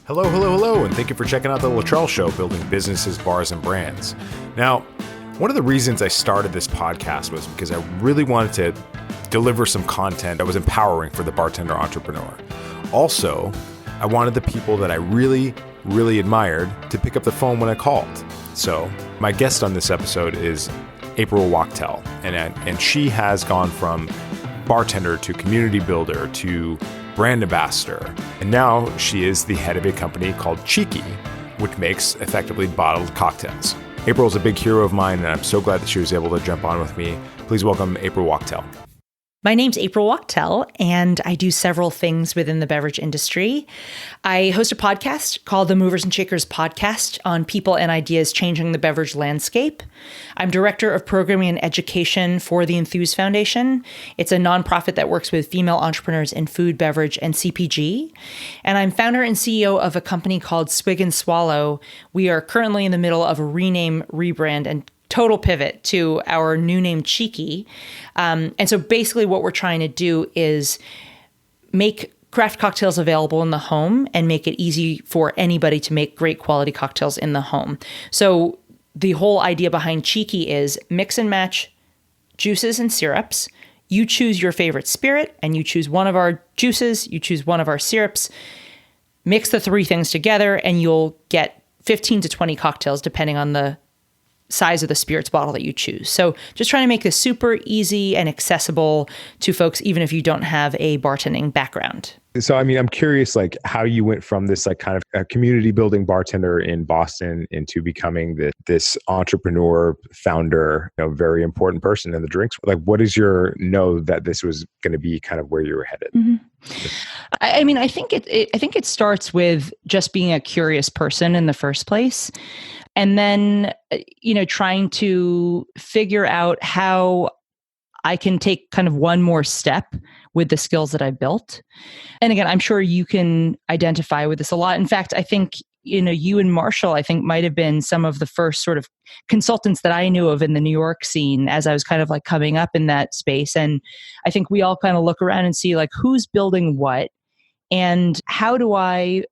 Hello, hello, hello, and thank you for checking out the Littrell Show, building businesses, bars, and brands. Now, one of the reasons I started this podcast was because I really wanted to deliver some content that was empowering for the bartender entrepreneur. Also, I wanted the people that I really admired to pick up the phone when I called. So my guest on this episode is April Wachtel, and she has gone from bartender to community builder to brand ambassador, and now she is the head of a company called Cheeky, which makes effectively bottled cocktails. April is a big hero of mine, and I'm so glad that she was able to jump on with me. Please welcome April Wachtel. My name's April Wachtel, and I do several things within the beverage industry. I host a podcast called the Movers and Shakers Podcast on people and ideas changing the beverage landscape. I'm director of programming and education for the Enthuse Foundation. It's a nonprofit that works with female entrepreneurs in food, beverage, and CPG. And I'm founder and CEO of a company called Swig and Swallow. We are currently in the middle of a rename, rebrand, and total pivot to our new name, Cheeky. And so basically what we're trying to do is make craft cocktails available in the home and make it easy for anybody to make great quality cocktails in the home. So the whole idea behind Cheeky is mix and match juices and syrups. You choose your favorite spirit and you choose one of our juices, you choose one of our syrups, mix the three things together, and you'll get 15 to 20 cocktails depending on the size of the spirits bottle that you choose. So just trying to make this super easy and accessible to folks, even if you don't have a bartending background. So, I'm curious, how you went from this, kind of a community building bartender in Boston into becoming this entrepreneur, founder, very important person in the drinks. What is your know that this was going to be kind of where you were headed? Mm-hmm. I think it starts with just being a curious person in the first place. And then, trying to figure out how I can take kind of one more step with the skills that I've built. And again, I'm sure you can identify with this a lot. In fact, I think, you and Marshall, I think might have been some of the first sort of consultants that I knew of in the New York scene as I was kind of coming up in that space. And I think we all kind of look around and see who's building what. And how do I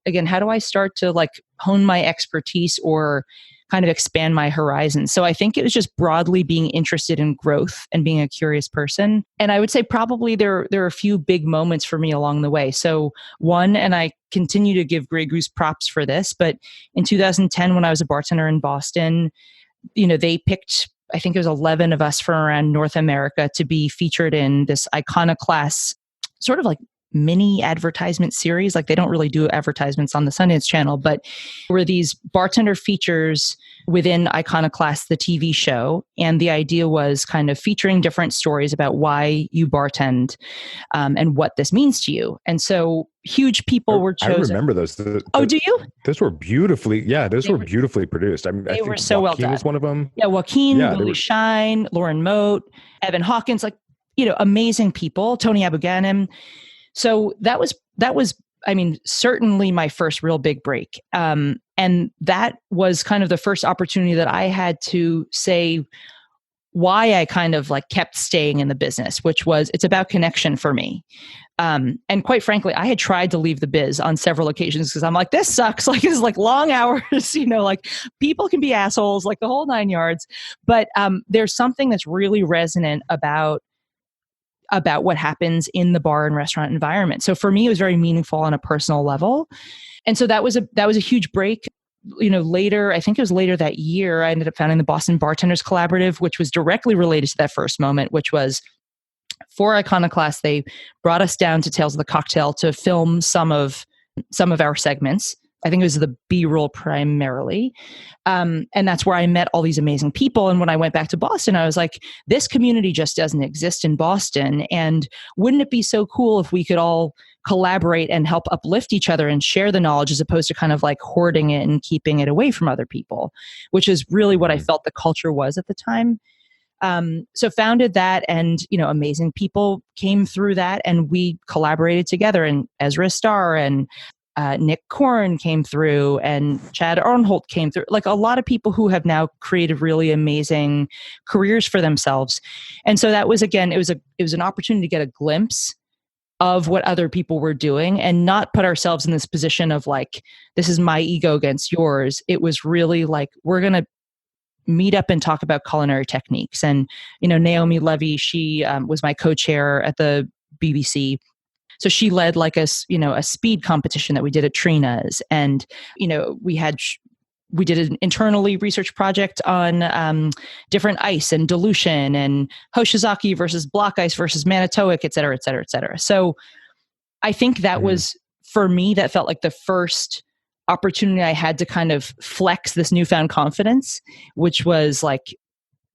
start to hone my expertise or kind of expand my horizons? So I think it was just broadly being interested in growth and being a curious person. And I would say probably there are a few big moments for me along the way. So one, and I continue to give Grey Goose props for this, but in 2010, when I was a bartender in Boston, they picked, I think it was 11 of us from around North America to be featured in this Iconoclast sort of mini advertisement series. They don't really do advertisements on the Sundance Channel, but were these bartender features within Iconoclast, the TV show. And the idea was kind of featuring different stories about why you bartend and what this means to you. And so huge people were chosen. I remember those. Oh, do you? Those were beautifully produced. I think were so well done. was one of them. Yeah, Joaquin, Lily Shine, Lauren Moat, Evan Hawkins, amazing people, Tony Abou-Ganim. So that was, certainly my first real big break. And that was kind of the first opportunity that I had to say why I kind of kept staying in the business, which was it's about connection for me. And quite frankly, I had tried to leave the biz on several occasions because I'm this sucks. It's long hours, people can be assholes, the whole nine yards. But there's something that's really resonant about what happens in the bar and restaurant environment. So for me, it was very meaningful on a personal level. And so that was a huge break. Later, I think it was later that year, I ended up founding the Boston Bartenders Collaborative, which was directly related to that first moment, which was for Iconoclast. They brought us down to Tales of the Cocktail to film some of our segments. I think it was the B-roll primarily. And that's where I met all these amazing people. And when I went back to Boston, I was like, this community just doesn't exist in Boston. And wouldn't it be so cool if we could all collaborate and help uplift each other and share the knowledge as opposed to kind of hoarding it and keeping it away from other people, which is really what I felt the culture was at the time. So founded that, and, amazing people came through that, and we collaborated together, and Ezra Starr and Nick Korn came through, and Chad Arnholt came through, a lot of people who have now created really amazing careers for themselves. And so that was, again, it was an opportunity to get a glimpse of what other people were doing and not put ourselves in this position of like, this is my ego against yours. It was really like, we're going to meet up and talk about culinary techniques. And, Naomi Levy, she was my co-chair at the BBC. So she led like a speed competition that we did at Trina's. And, we did an internally research project on different ice and dilution and Hoshizaki versus block ice versus Manitowoc, et cetera, et cetera, et cetera. So I think that was, for me, that felt like the first opportunity I had to kind of flex this newfound confidence, which was like,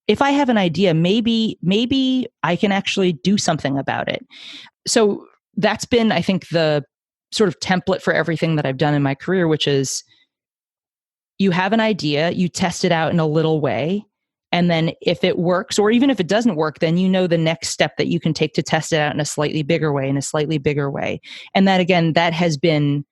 if I have an idea, maybe I can actually do something about it. So that's been, I think, the sort of template for everything that I've done in my career, which is you have an idea, you test it out in a little way, and then if it works, or even if it doesn't work, then you know the next step that you can take to test it out in a slightly bigger way, And that, again, that has been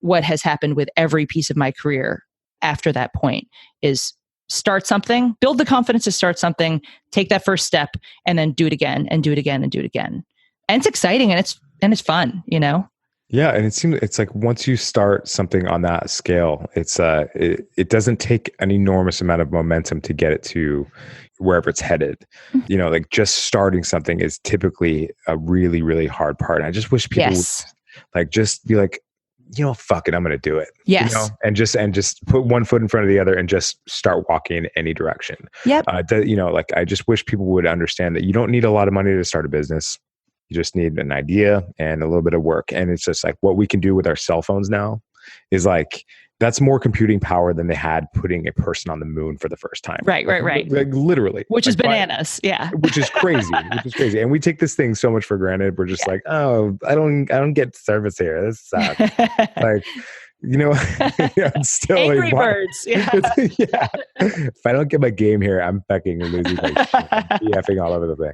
what has happened with every piece of my career after that point is start something, build the confidence to start something, take that first step, and then do it again and do it again and do it again. And it's exciting and it's fun, Yeah, and it's like once you start something on that scale, it doesn't take an enormous amount of momentum to get it to wherever it's headed. Like just starting something is typically a really, really hard part. And I just wish people would like just be like, fuck it, I'm going to do it. Yes. And just put one foot in front of the other and just start walking in any direction. Yep. Like I just wish people would understand that you don't need a lot of money to start a business. You just need an idea and a little bit of work. And it's just like what we can do with our cell phones now is like, that's more computing power than they had putting a person on the moon for the first time. Right. Like literally. Which is bananas. Yeah. Which is crazy. And we take this thing so much for granted. We're just like, oh, I don't get service here. This sucks. Like, it's still Angry like, Birds. Yeah. If I don't get my game here, I'm fucking losing my shit. I'm BFing all over the place.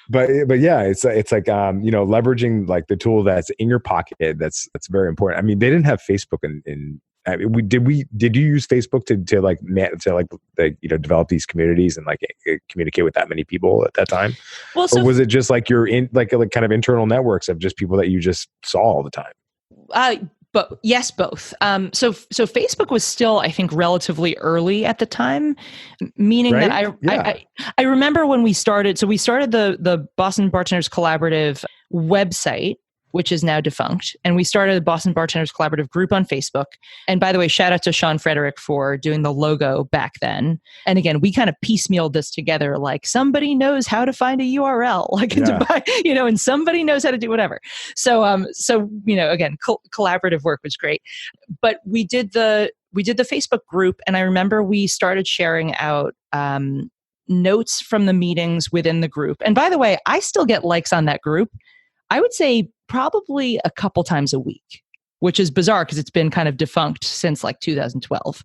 But yeah, it's like leveraging like the tool that's in your pocket. That's very important. I mean, they didn't have Facebook did you use Facebook to develop these communities and like communicate with that many people at that time? Well, or was it just like you're in like kind of internal networks of just people that you just saw all the time? But yes, both. So Facebook was still, I think, relatively early at the time, meaning that I remember when we started. So we started the Boston Bartenders Collaborative website, which is now defunct. And we started the Boston Bartenders Collaborative group on Facebook. And by the way, shout out to Sean Frederick for doing the logo back then. And again, we kind of piecemealed this together, like somebody knows how to find a URL, and somebody knows how to do whatever. So again, collaborative work was great. But we did the Facebook group, and I remember we started sharing out notes from the meetings within the group. And by the way, I still get likes on that group. I would say probably a couple times a week, which is bizarre because it's been kind of defunct since like 2012.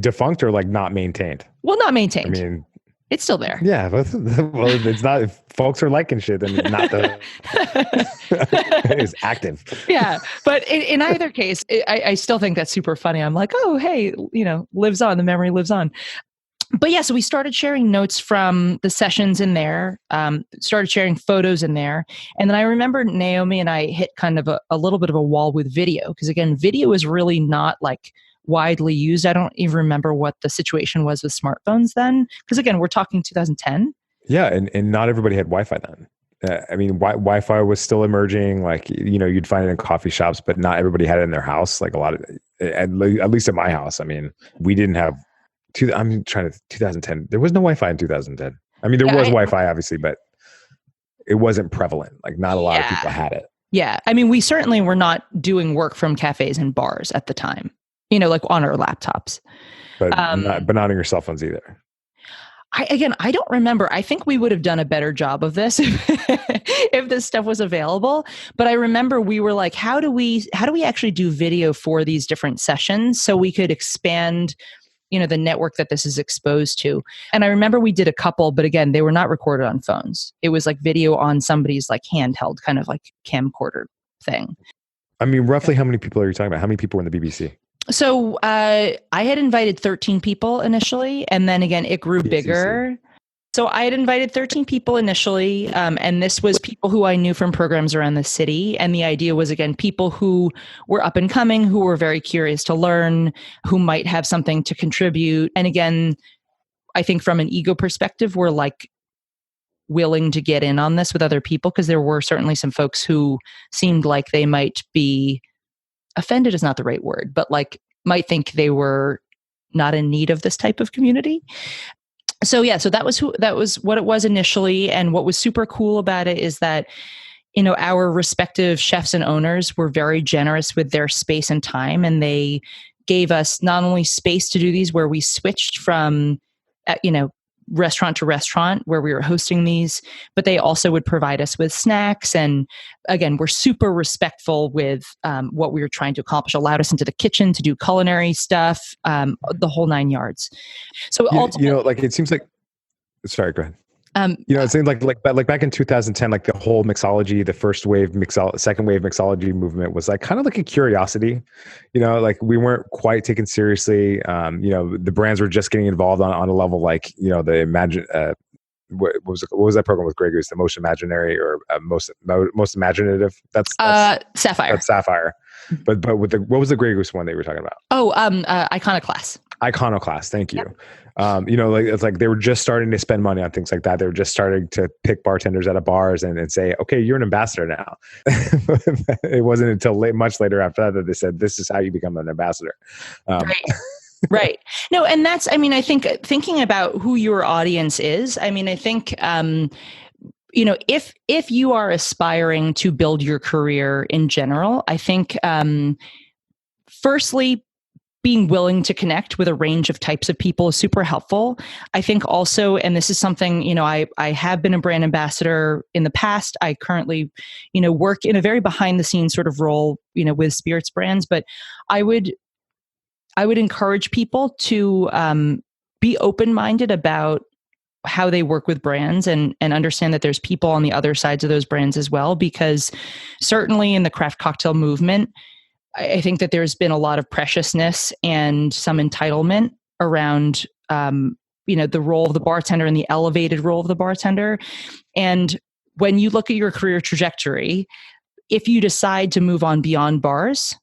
Defunct or like not maintained? Well, not maintained. I mean, it's still there. Yeah. Well, it's not, if folks are liking shit, then it's not it's active. Yeah. But in either case, I still think that's super funny. I'm like, oh, hey, lives on. The memory lives on. But yeah, so we started sharing notes from the sessions in there, started sharing photos in there. And then I remember Naomi and I hit kind of a little bit of a wall with video. Because again, video is really not like widely used. I don't even remember what the situation was with smartphones then. Because again, we're talking 2010. Yeah, and not everybody had Wi-Fi then. I mean, Wi-Fi was still emerging. Like, you'd find it in coffee shops, but not everybody had it in their house. Like at least at my house. I mean, we didn't have 2010. There was no Wi-Fi in 2010. I mean, there was Wi-Fi obviously, but it wasn't prevalent. Like not a lot of people had it. Yeah. I mean, we certainly were not doing work from cafes and bars at the time, like on our laptops. But not on your cell phones either. I don't remember. I think we would have done a better job of this if this stuff was available. But I remember we were like, how do we actually do video for these different sessions so we could expand the network that this is exposed to. And I remember we did a couple, but again, they were not recorded on phones. It was like video on somebody's like handheld kind of like camcorder thing. I mean, roughly how many people are you talking about? How many people were in the BBC? So I had invited 13 people initially. And then again, it grew bigger. So I had invited 13 people initially, and this was people who I knew from programs around the city. And the idea was, again, people who were up and coming, who were very curious to learn, who might have something to contribute. And again, I think from an ego perspective, we're like willing to get in on this with other people, because there were certainly some folks who seemed like they might be offended is not the right word, but like might think they were not in need of this type of community. So that was what it was initially. And what was super cool about it is that, our respective chefs and owners were very generous with their space and time. And they gave us not only space to do these, where we switched from, restaurant to restaurant where we were hosting these, but they also would provide us with snacks. And again, we're super respectful with what we were trying to accomplish, allowed us into the kitchen to do culinary stuff, the whole 9 yards. So ultimately, it seems like, sorry, go ahead. It seemed like back in 2010, like the whole mixology, the first wave second wave mixology movement was like kind of like a curiosity, like we weren't quite taken seriously. The brands were just getting involved on a level like, the Imagine, what was that program with Grey Goose? The Most Imaginary or most Imaginative? That's Sapphire. That's Sapphire. But with what was the Grey Goose one that you were talking about? Iconoclast. Iconoclast. Thank you. It's like they were just starting to spend money on things like that. They were just starting to pick bartenders out of bars and say, okay, you're an ambassador now. It wasn't until much later after that they said, this is how you become an ambassador. Right. Right. No, and that's, I think thinking about who your audience is, I think, if you are aspiring to build your career in general, I think, firstly, being willing to connect with a range of types of people is super helpful. I think also, and this is something, I have been a brand ambassador in the past. I currently, work in a very behind the scenes sort of role, with spirits brands, but I would encourage people to be open-minded about how they work with brands and understand that there's people on the other sides of those brands as well, because certainly in the craft cocktail movement, I think that there's been a lot of preciousness and some entitlement around, the role of the bartender and the elevated role of the bartender. And when you look at your career trajectory, if you decide to move on beyond bars,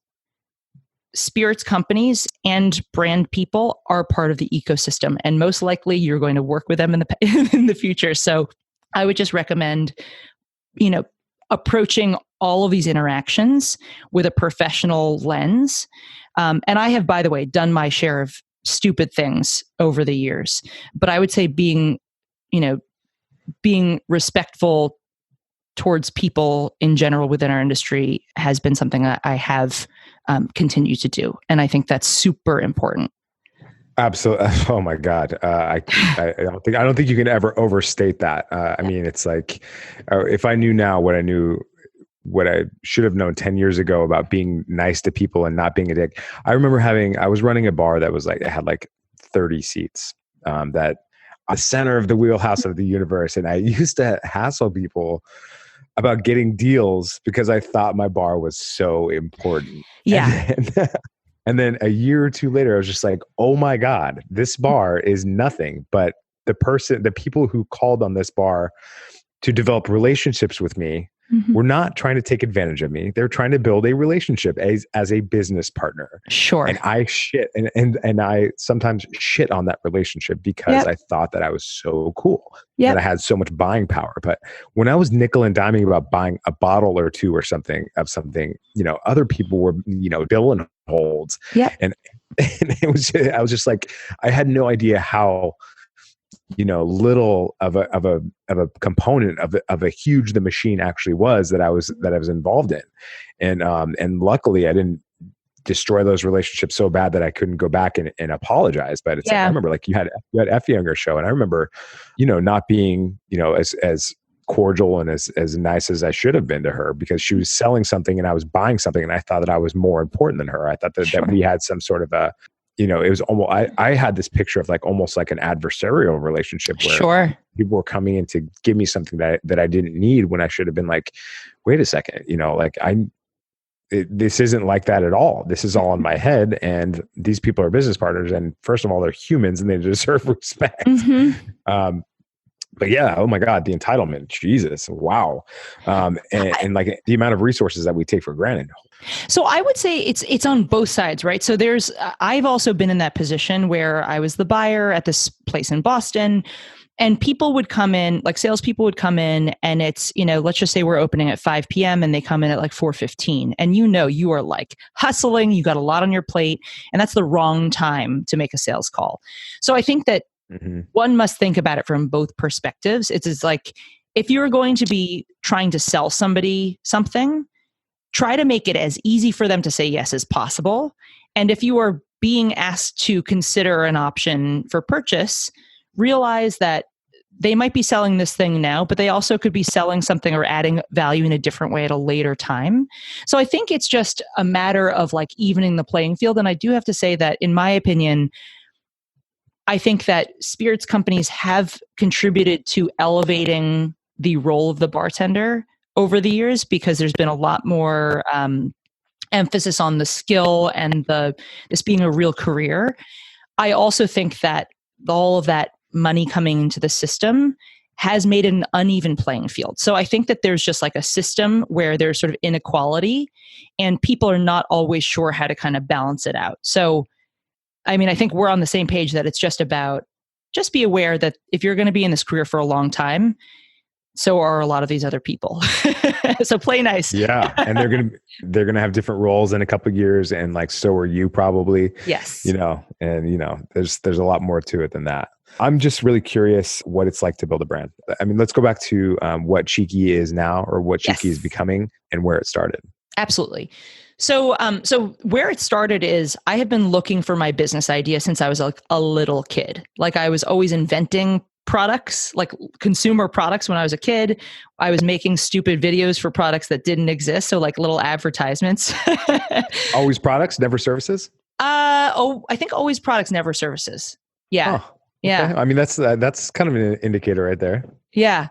spirits companies and brand people are part of the ecosystem, and most likely you're going to work with them in the future. So I would just recommend, approaching all of these interactions with a professional lens. And I have, by the way, done my share of stupid things over the years, but I would say being respectful towards people in general within our industry has been something that I have continued to do. And I think that's super important. Absolutely. Oh my God. I don't think you can ever overstate that. It's like, if I knew now what I should have known 10 years ago about being nice to people and not being a dick. I remember I was running a bar that was like, it had like 30 seats, that the center of the wheelhouse of the universe. And I used to hassle people about getting deals because I thought my bar was so important. Yeah. And then a year or two later, I was just like, oh my God, this bar is nothing but the people who called on this bar to develop relationships with me were not trying to take advantage of me. They're trying to build a relationship as a business partner. Sure. And I shit and I sometimes shit on that relationship because I thought that I was so cool. That I had so much buying power. But when I was nickel and diming about buying a bottle or two or something, other people were, billing holds. Yeah. And I was just like, I had no idea how little of a component of a huge the machine actually was that I was involved in, and luckily I didn't destroy those relationships so bad that I couldn't go back and apologize. But it's like, I remember like you had F Younger show, and I remember not being as cordial and as nice as I should have been to her because she was selling something and I was buying something, and I thought that I was more important than her. I thought that we had some sort of a it was almost, I had this picture of like almost like an adversarial relationship where people were coming in to give me something that I didn't need when I should have been like, wait a second, this isn't like that at all. This is all in my head, and these people are business partners. And first of all, they're humans and they deserve respect. But yeah, oh my God, the entitlement, Jesus, wow. And like the amount of resources that we take for granted. So I would say it's on both sides, right? So there's I've also been in that position where I was the buyer at this place in Boston, and people would come in, like salespeople would come in, and it's, let's just say we're opening at 5 p.m. and they come in at like 4:15, and you are like hustling, you got a lot on your plate, and that's the wrong time to make a sales call. So I think that one must think about it from both perspectives. It's like, if you're going to be trying to sell somebody something, try to make it as easy for them to say yes as possible. And if you are being asked to consider an option for purchase, realize that they might be selling this thing now, but they also could be selling something or adding value in a different way at a later time. So I think it's just a matter of like evening the playing field. And I do have to say that, in my opinion, I think that spirits companies have contributed to elevating the role of the bartender over the years, because there's been a lot more emphasis on the skill and this being a real career. I also think that all of that money coming into the system has made an uneven playing field. So I think that there's just like a system where there's sort of inequality, and people are not always sure how to kind of balance it out. So, I mean, I think we're on the same page that it's just be aware that if you're going to be in this career for a long time, so are a lot of these other people. So play nice. Yeah. And they're gonna have different roles in a couple of years, and like, so are you probably. Yes. There's a lot more to it than that. I'm just really curious what it's like to build a brand. I mean, let's go back to what Cheeky is now, or what Cheeky is becoming, and where it started. Absolutely. So where it started is, I have been looking for my business idea since I was like a little kid. Like, I was always inventing products, like consumer products when I was a kid. I was making stupid videos for products that didn't exist. So like little advertisements. Always products, never services? I think always products, never services. Yeah. Oh, yeah. Okay. I mean, that's kind of an indicator right there. Yeah.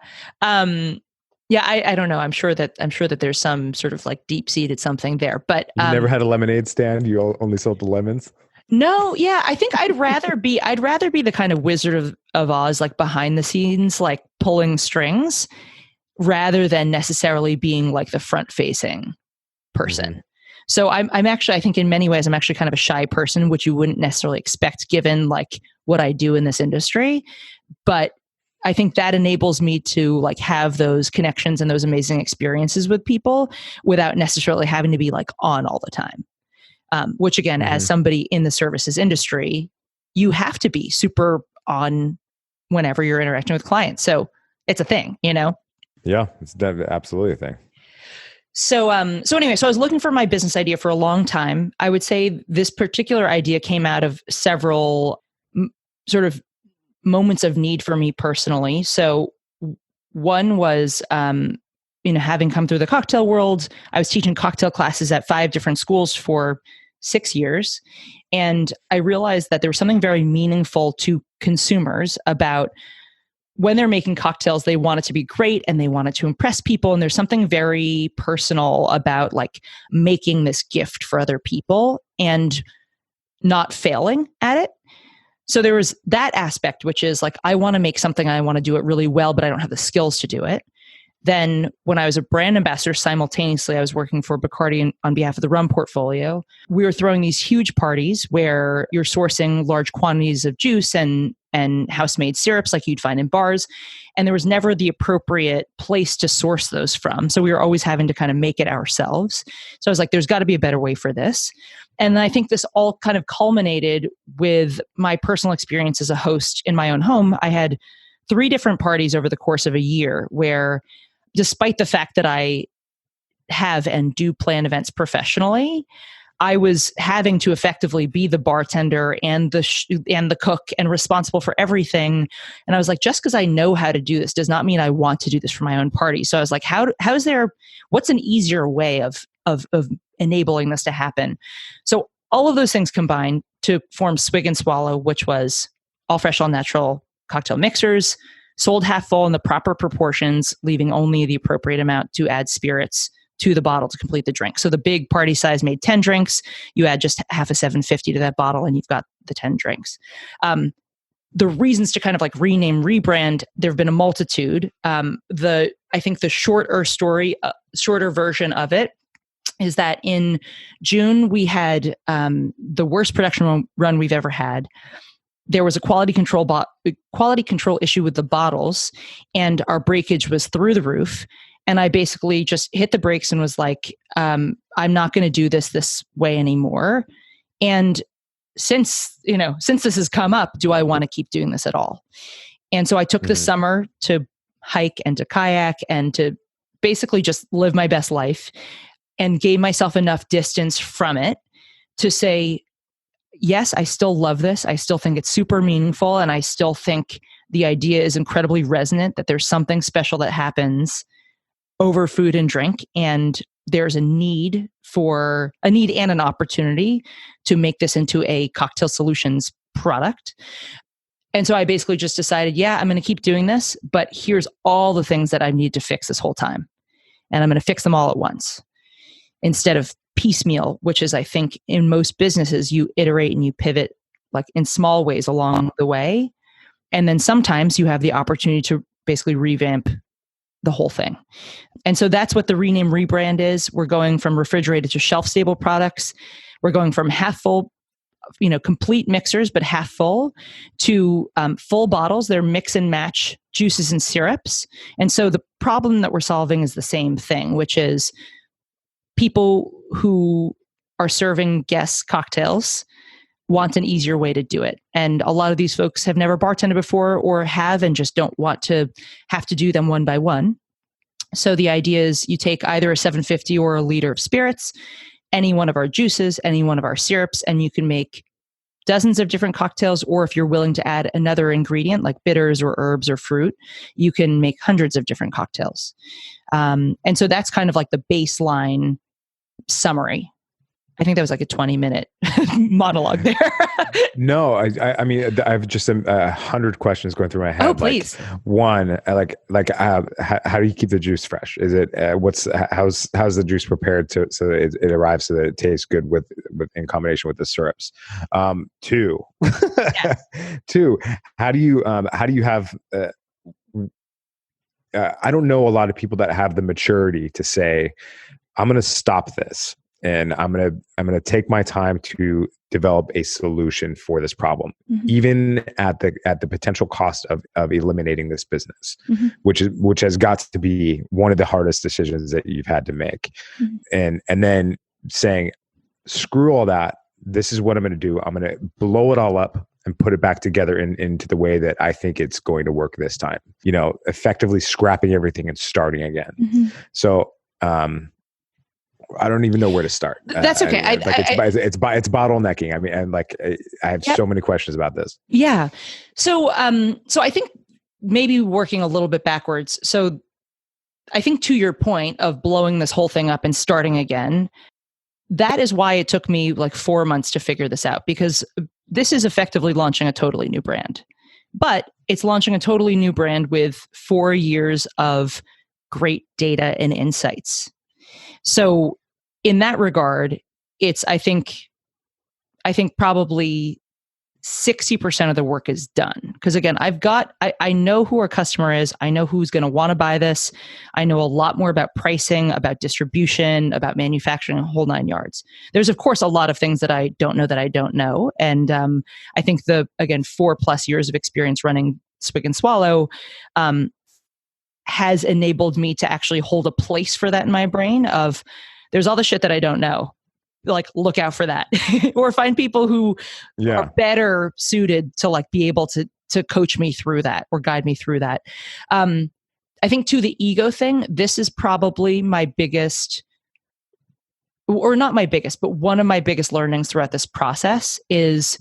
Yeah, I don't know. I'm sure that there's some sort of like deep-seated something there. But you never had a lemonade stand? You only sold the lemons? No, yeah. I think I'd rather be the kind of Wizard of Oz, like behind the scenes, like pulling strings, rather than necessarily being like the front-facing person. Mm-hmm. So I'm actually, I think in many ways, I'm actually kind of a shy person, which you wouldn't necessarily expect given like what I do in this industry. But I think that enables me to like have those connections and those amazing experiences with people without necessarily having to be like on all the time. Which again, as somebody in the services industry, you have to be super on whenever you're interacting with clients. So it's a thing, Yeah, it's absolutely a thing. So anyway, so I was looking for my business idea for a long time. I would say this particular idea came out of several sort of moments of need for me personally. So one was, having come through the cocktail world, I was teaching cocktail classes at 5 different schools for 6 years. And I realized that there was something very meaningful to consumers about when they're making cocktails, they want it to be great and they want it to impress people. And there's something very personal about like making this gift for other people and not failing at it. So there was that aspect, which is like, I want to make something, I want to do it really well, but I don't have the skills to do it. Then when I was a brand ambassador, simultaneously, I was working for Bacardi on behalf of the rum portfolio. We were throwing these huge parties where you're sourcing large quantities of juice and house-made syrups like you'd find in bars. And there was never the appropriate place to source those from. So we were always having to kind of make it ourselves. So I was like, there's got to be a better way for this. And I think this all kind of culminated with my personal experience as a host in my own home. I had 3 different parties over the course of a year where, despite the fact that I have and do plan events professionally, I was having to effectively be the bartender and the cook and responsible for everything. And I was like, just because I know how to do this does not mean I want to do this for my own party. So I was like, what's an easier way of enabling this to happen? So all of those things combined to form Swig and Swallow, which was all fresh, all natural cocktail mixers, sold half full in the proper proportions, leaving only the appropriate amount to add spirits to the bottle to complete the drink. So the big party size made 10 drinks. You add just half a 750 to that bottle and you've got the 10 drinks. the reasons to kind of like rename, rebrand, there have been a multitude. I think the shorter version of it is that in June, we had the worst production run we've ever had. There was a quality control issue with the bottles, and our breakage was through the roof. And I basically just hit the brakes and was like, I'm not going to do this way anymore. And since this has come up, do I want to keep doing this at all? And so I took the summer to hike and to kayak and to basically just live my best life, and gave myself enough distance from it to say, yes, I still love this. I still think it's super meaningful. And I still think the idea is incredibly resonant, that there's something special that happens over food and drink. And there's a need and an opportunity to make this into a cocktail solutions product. And so I basically just decided, I'm going to keep doing this, but here's all the things that I need to fix this whole time. And I'm going to fix them all at once instead of piecemeal, which is, I think, in most businesses, you iterate and you pivot like in small ways along the way. And then sometimes you have the opportunity to basically revamp the whole thing. And so that's what the rename, rebrand is. We're going from refrigerated to shelf-stable products. We're going from half full, complete mixers, but half full, to full bottles. They're mix and match juices and syrups. And so the problem that we're solving is the same thing, which is people who are serving guests cocktails want an easier way to do it. And a lot of these folks have never bartended before, or have and just don't want to have to do them one by one. So the idea is you take either a 750 or a liter of spirits, any one of our juices, any one of our syrups, and you can make dozens of different cocktails. Or if you're willing to add another ingredient like bitters or herbs or fruit, you can make hundreds of different cocktails. And so that's kind of like the baseline summary. I think that was like a 20-minute monologue there. No, I mean, I have just 100 questions going through my head. Oh, please. Like, one, how do you keep the juice fresh? Is it how's the juice prepared so that it arrives so that it tastes good with in combination with the syrups? Two, Yes. two, how do you have I don't know a lot of people that have the maturity to say, I'm going to stop this. And I'm gonna take my time to develop a solution for this problem, even at the potential cost of eliminating this business, which has got to be one of the hardest decisions that you've had to make. And then saying, screw all that. This is what I'm going to do. I'm going to blow it all up and put it back together into the way that I think it's going to work this time. Effectively scrapping everything and starting again. So. I don't even know where to start. That's okay. It's bottlenecking. I mean, and I have so many questions about this. Yeah. So I think maybe working a little bit backwards. So I think to your point of blowing this whole thing up and starting again, that is why it took me like 4 months to figure this out, because this is effectively launching a totally new brand, but it's launching a totally new brand with 4 years of great data and insights. So in that regard, it's, I think probably 60% of the work is done. Because again, I know who our customer is. I know who's going to want to buy this. I know a lot more about pricing, about distribution, about manufacturing, a whole 9 yards. There's of course a lot of things that I don't know. And I think 4+ years of experience running Swig and Swallow, has enabled me to actually hold a place for that in my brain of, there's all the shit that I don't know. Like, look out for that. Or find people who are better suited to be able to coach me through that or guide me through that. I think to the ego thing, this is probably my biggest, or not my biggest, but one of my biggest learnings throughout this process is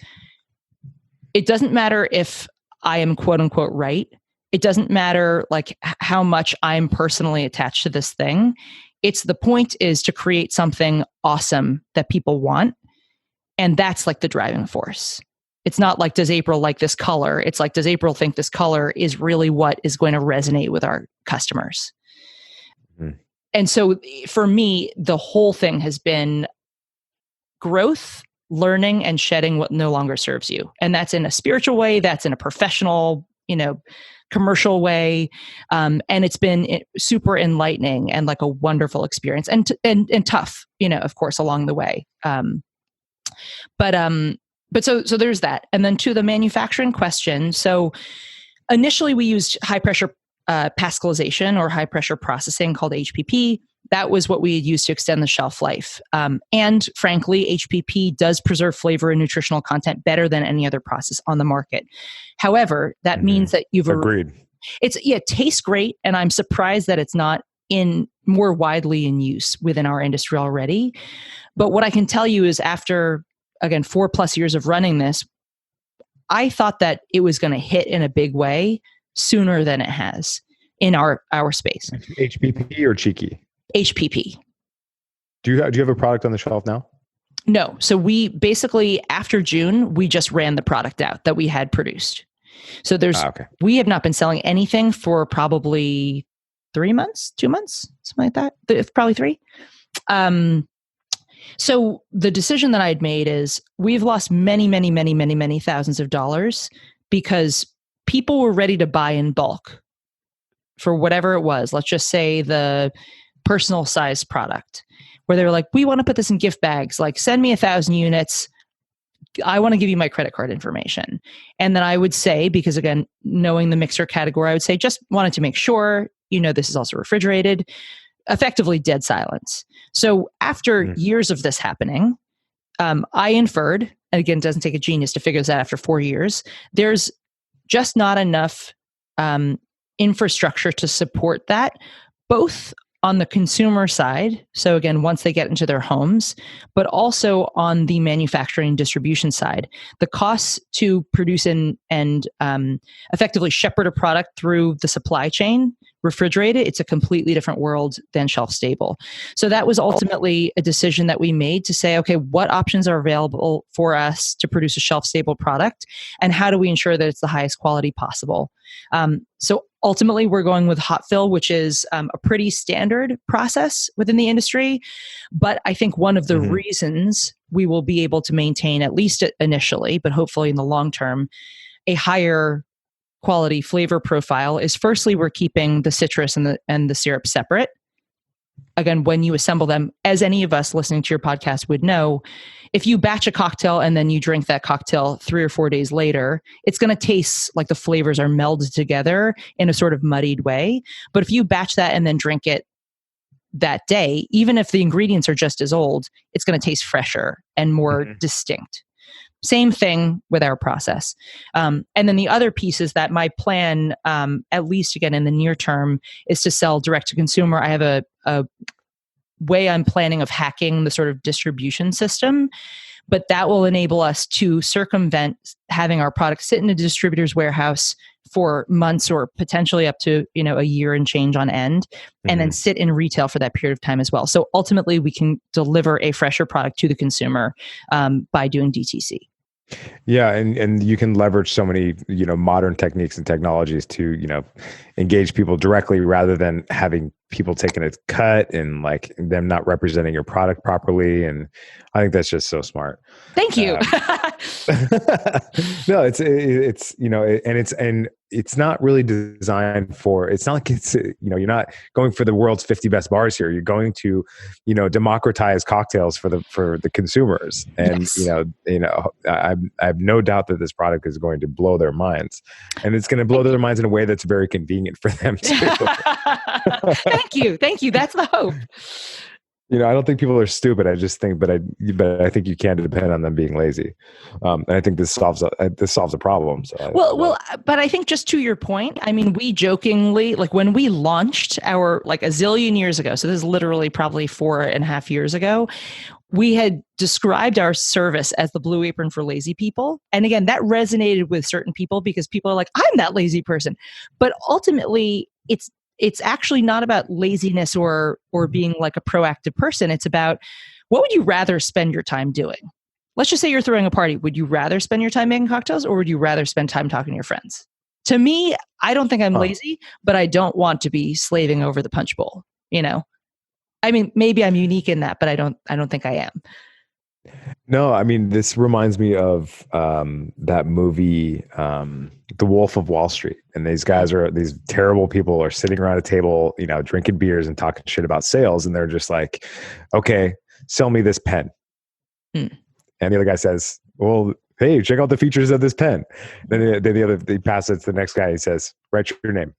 it doesn't matter if I am quote unquote right. It doesn't matter how much I'm personally attached to this thing. The point is to create something awesome that people want. And that's the driving force. It's not does April like this color? It's does April think this color is really what is going to resonate with our customers? And so for me, the whole thing has been growth learning and shedding what no longer serves you. And that's in a spiritual way, that's in a professional, commercial way. And it's been super enlightening and like a wonderful experience and tough, of course, along the way. But so there's that. And then to the manufacturing question. So initially we used high pressure pascalization or high pressure processing called HPP. That was what we had used to extend the shelf life. And frankly, HPP does preserve flavor and nutritional content better than any other process on the market. However, that means that you've agreed. It tastes great, and I'm surprised that it's not more widely in use within our industry already. But what I can tell you is after, again, 4+ years of running this, I thought that it was going to hit in a big way sooner than it has in our space. HPP or cheeky? HPP. Do you have a product on the shelf now? No. So we basically, after June, we just ran the product out that we had produced. So we have not been selling anything for probably 3 months, 2 months, something like that. Probably 3. So the decision that I had made is we've lost many, many, many, many, many thousands of dollars because people were ready to buy in bulk for whatever it was. Let's just say the personal size product where they were like, we want to put this in gift bags, like send me 1,000 units. I want to give you my credit card information. And then I would say, because again, knowing the mixer category, I would say, just wanted to make sure, this is also refrigerated, effectively dead silence. So after years of this happening, I inferred, and again, it doesn't take a genius to figure this out after 4 years, there's just not enough infrastructure to support that, both on the consumer side. So again, once they get into their homes, but also on the manufacturing and distribution side, the costs to produce and effectively shepherd a product through the supply chain, refrigerated, it's a completely different world than shelf stable. So that was ultimately a decision that we made to say, okay, what options are available for us to produce a shelf stable product? And how do we ensure that it's the highest quality possible? So ultimately, we're going with hot fill, which is a pretty standard process within the industry. But I think one of the reasons we will be able to maintain, at least initially, but hopefully in the long term, a higher quality flavor profile is firstly, we're keeping the citrus and the syrup separate. Again, when you assemble them, as any of us listening to your podcast would know, if you batch a cocktail and then you drink that cocktail 3 or 4 days later, it's going to taste like the flavors are melded together in a sort of muddied way. But if you batch that and then drink it that day, even if the ingredients are just as old, it's going to taste fresher and more distinct. Same thing with our process. And then the other piece is that my plan, at least again in the near term, is to sell direct to consumer. I have a way I'm planning of hacking the sort of distribution system, but that will enable us to circumvent having our product sit in a distributor's warehouse for months or potentially up to a year and change on end, and then sit in retail for that period of time as well. So ultimately, we can deliver a fresher product to the consumer by doing DTC. Yeah, and you can leverage so many modern techniques and technologies to engage people directly rather than having people taking a cut and like them not representing your product properly. And I think that's just so smart. Thank you. No, it's not really designed for. It's not like it's you're not going for the world's 50 best bars here. You're going to democratize cocktails for the consumers. And I have no doubt that this product is going to blow their minds, and it's going to blow their minds in a way that's very convenient for them too. Thank you. That's the hope. I don't think people are stupid. I just think, but I think you can't depend on them being lazy. And I think this solves a problem. So but I think just to your point, I mean, we jokingly, like when we launched our, like a zillion years ago, so this is literally probably 4.5 years ago, we had described our service as the Blue Apron for lazy people. And again, that resonated with certain people because people are like, I'm that lazy person. But ultimately, it's actually not about laziness or being like a proactive person. It's about, what would you rather spend your time doing? Let's just say you're throwing a party. Would you rather spend your time making cocktails, or would you rather spend time talking to your friends? To me, I don't think I'm lazy, but I don't want to be slaving over the punch bowl. I mean, maybe I'm unique in that, but I don't think I am. No, I mean, this reminds me of that movie, The Wolf of Wall Street. And these terrible people are sitting around a table, drinking beers and talking shit about sales. And they're just like, okay, sell me this pen. Hmm. And the other guy says, well, hey, check out the features of this pen. Then they pass it to the next guy. He says, write your name.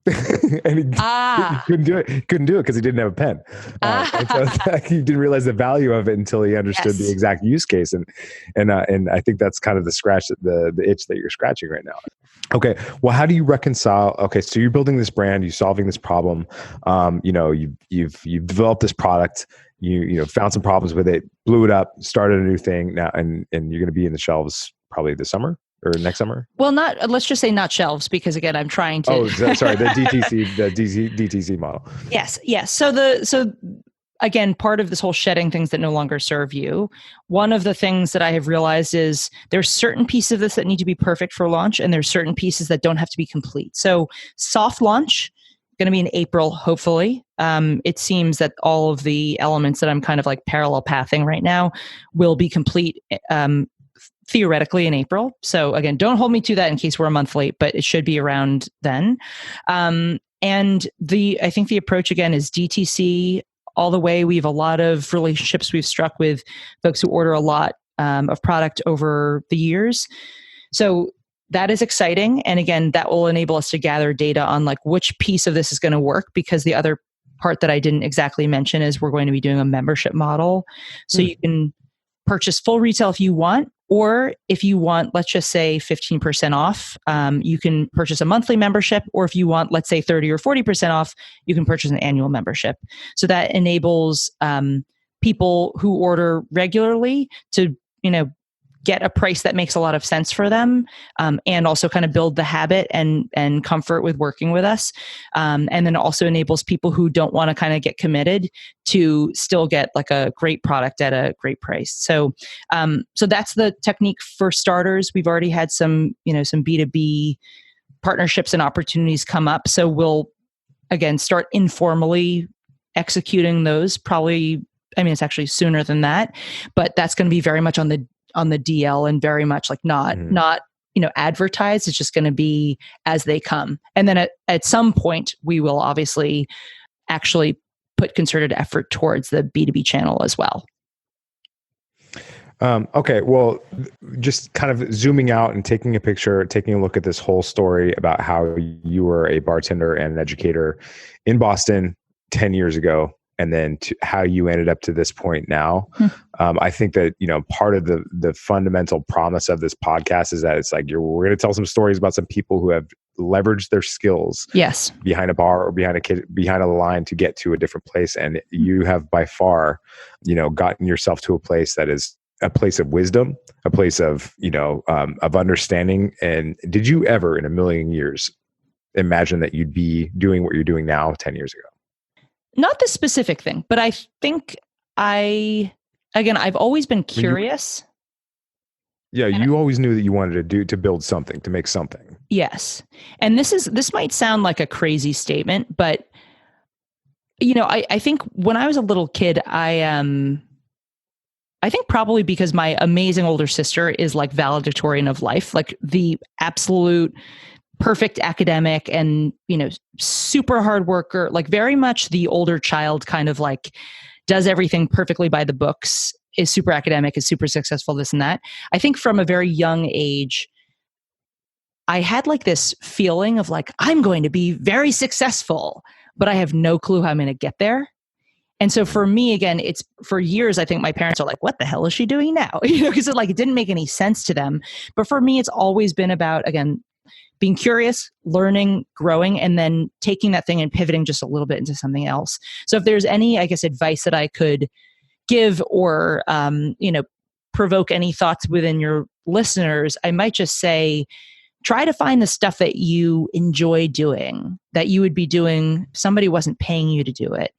And he couldn't do it. Couldn't do it because he didn't have a pen. And so he didn't realize the value of it until he understood the exact use case. And I think that's kind of the itch that you're scratching right now. Okay. Well, how do you reconcile? Okay. So you're building this brand, you're solving this problem. You've developed this product, you found some problems with it, blew it up, started a new thing now, and you're going to be in the shelves probably this summer or next summer. Well, let's just say not shelves, because again, I'm trying to. Oh, sorry. The DTC model. Yes. So again, part of this whole shedding things that no longer serve you. One of the things that I have realized is there's certain pieces of this that need to be perfect for launch, and there's certain pieces that don't have to be complete. So soft launch, going to be in April, hopefully. It seems that all of the elements that I'm kind of like parallel pathing right now will be complete theoretically in April. So again, don't hold me to that in case we're a month late, but it should be around then. And I think the approach again is DTC all the way. We have a lot of relationships we've struck with folks who order a lot of product over the years. So that is exciting. And again, that will enable us to gather data on like which piece of this is going to work, because the other part that I didn't exactly mention is we're going to be doing a membership model. So you can purchase full retail if you want, or if you want, let's just say 15% off, you can purchase a monthly membership, or if you want, let's say 30 or 40% off, you can purchase an annual membership. So that enables people who order regularly to, get a price that makes a lot of sense for them, and also kind of build the habit and comfort with working with us. And then also enables people who don't want to kind of get committed to still get like a great product at a great price. So that's the technique for starters. We've already had some B2B partnerships and opportunities come up. So we'll, again, start informally executing those probably. I mean, it's actually sooner than that, but that's going to be very much on the DL and very much like not advertised. It's just going to be as they come. And then at some point we will obviously actually put concerted effort towards the B2B channel as well. Okay. Well, just kind of zooming out and taking a picture, taking a look at this whole story about how you were a bartender and an educator in Boston 10 years ago, and then to how you ended up to this point now. I think that, part of the fundamental promise of this podcast is that it's like we're going to tell some stories about some people who have leveraged their skills behind a bar or behind a line to get to a different place. And you have by far, gotten yourself to a place that is a place of wisdom, a place of, of understanding. And did you ever in a million years imagine that you'd be doing what you're doing now 10 years ago? Not the specific thing, but I think I've always been curious. You always knew that you wanted to build something, to make something. Yes. And this might sound like a crazy statement, but I think when I was a little kid, I think probably because my amazing older sister is like valedictorian of life, like the absolute perfect academic and, super hard worker, like very much the older child kind of like does everything perfectly by the books, is super academic, is super successful, this and that. I think from a very young age, I had like this feeling of like, I'm going to be very successful, but I have no clue how I'm going to get there. And so for me, again, it's for years, I think my parents are like, what the hell is she doing now? Because it didn't make any sense to them. But for me, it's always been about, again, being curious, learning, growing, and then taking that thing and pivoting just a little bit into something else. So if there's any, I guess, advice that I could give or, provoke any thoughts within your listeners, I might just say, try to find the stuff that you enjoy doing, that you would be doing if somebody wasn't paying you to do it.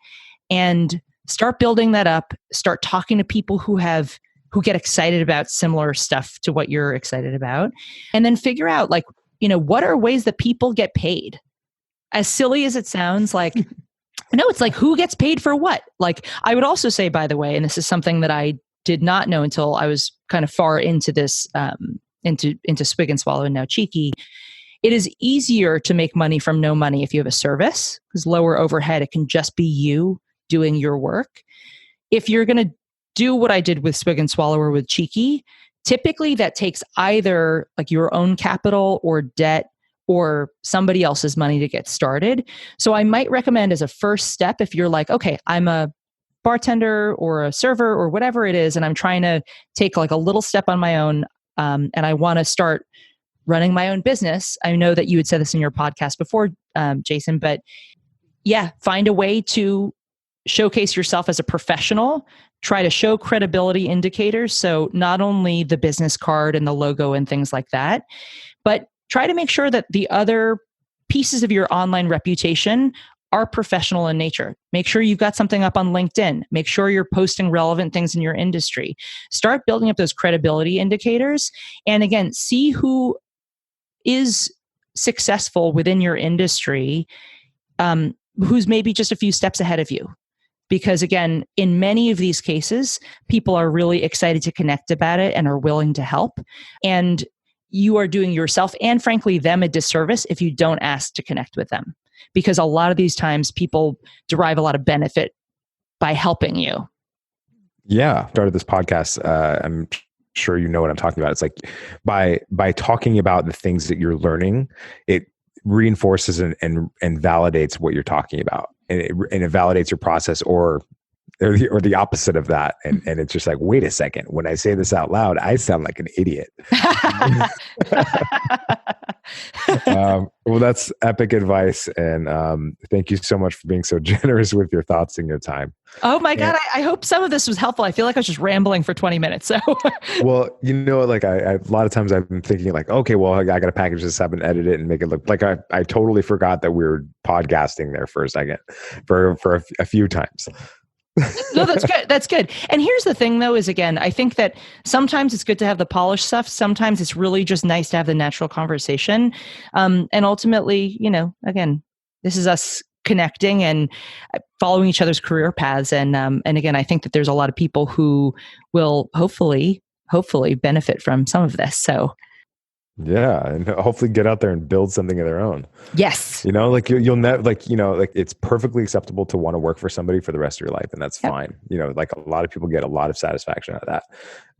And start building that up, start talking to people who get excited about similar stuff to what you're excited about. And then figure out like, what are ways that people get paid? As silly as it sounds, like, no, it's like who gets paid for what? Like I would also say, by the way, and this is something that I did not know until I was kind of far into this, into Swig and Swallow and now Cheeky. It is easier to make money from no money if you have a service, because lower overhead, it can just be you doing your work. If you're going to do what I did with Swig and Swallow or with Cheeky, typically that takes either like your own capital or debt or somebody else's money to get started. So I might recommend as a first step, if you're like, okay, I'm a bartender or a server or whatever it is, and I'm trying to take like a little step on my own, and I want to start running my own business. I know that you had said this in your podcast before, Jason, but yeah, find a way to showcase yourself as a professional. Try to show credibility indicators. So not only the business card and the logo and things like that, but try to make sure that the other pieces of your online reputation are professional in nature. Make sure you've got something up on LinkedIn. Make sure you're posting relevant things in your industry. Start building up those credibility indicators. And again, see who is successful within your industry, who's maybe just a few steps ahead of you. Because again, in many of these cases, people are really excited to connect about it and are willing to help. And you are doing yourself and frankly them a disservice if you don't ask to connect with them. Because a lot of these times people derive a lot of benefit by helping you. Yeah. Started this podcast. I'm sure you know what I'm talking about. It's like by talking about the things that you're learning, it reinforces and validates what you're talking about. And it validates your process or the opposite of that. And it's just like, wait a second, when I say this out loud, I sound like an idiot. Well, that's epic advice. And thank you so much for being so generous with your thoughts and your time. Oh my God. I hope some of this was helpful. I feel like I was just rambling for 20 minutes. So, well, you know, like I a lot of times I've been thinking like, okay, well, I got to package this up and edit it and make it look like I totally forgot that we were podcasting there for a second for a few times. No, that's good. That's good. And here's the thing though, is again, I think that sometimes it's good to have the polished stuff. Sometimes it's really just nice to have the natural conversation. And ultimately, you know, again, this is us connecting and following each other's career paths. And again, I think that there's a lot of people who will hopefully benefit from some of this. So yeah, and hopefully get out there and build something of their own. Yes. You know, like you'll never, like, you know, like it's perfectly acceptable to want to work for somebody for the rest of your life. And that's fine. You know, like a lot of people get a lot of satisfaction out of that.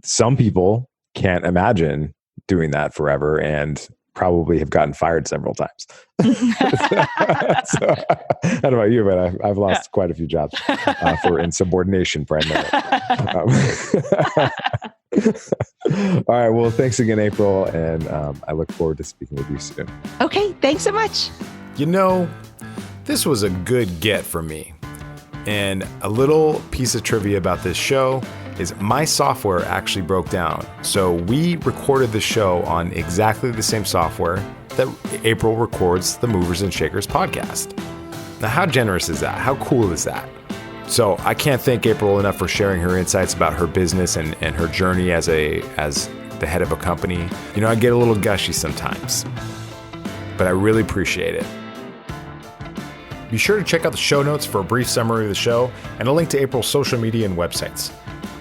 Some people can't imagine doing that forever and probably have gotten fired several times. So, I don't know about you, but I've lost quite a few jobs for insubordination primarily. All right. Well, thanks again, April. And I look forward to speaking with you soon. Okay. Thanks so much. You know, this was a good get for me. And a little piece of trivia about this show is my software actually broke down. So we recorded the show on exactly the same software that April records the Movers and Shakers podcast. Now, how generous is that? How cool is that? So I can't thank April enough for sharing her insights about her business and her journey as the head of a company. You know, I get a little gushy sometimes, but I really appreciate it. Be sure to check out the show notes for a brief summary of the show and a link to April's social media and websites.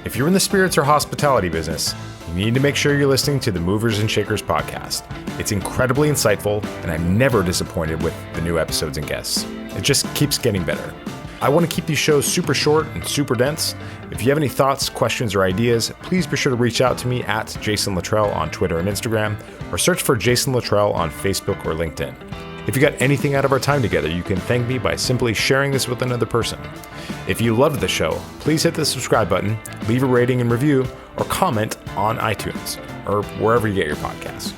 If you're in the spirits or hospitality business, you need to make sure you're listening to the Movers and Shakers podcast. It's incredibly insightful, and I'm never disappointed with the new episodes and guests. It just keeps getting better. I want to keep these shows super short and super dense. If you have any thoughts, questions, or ideas, please be sure to reach out to me at Jason Littrell on Twitter and Instagram, or search for Jason Littrell on Facebook or LinkedIn. If you got anything out of our time together, you can thank me by simply sharing this with another person. If you loved the show, please hit the subscribe button, leave a rating and review, or comment on iTunes or wherever you get your podcasts.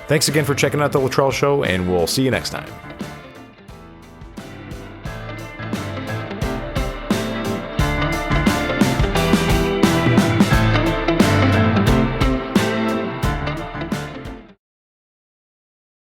Thanks again for checking out The Littrell Show, and we'll see you next time.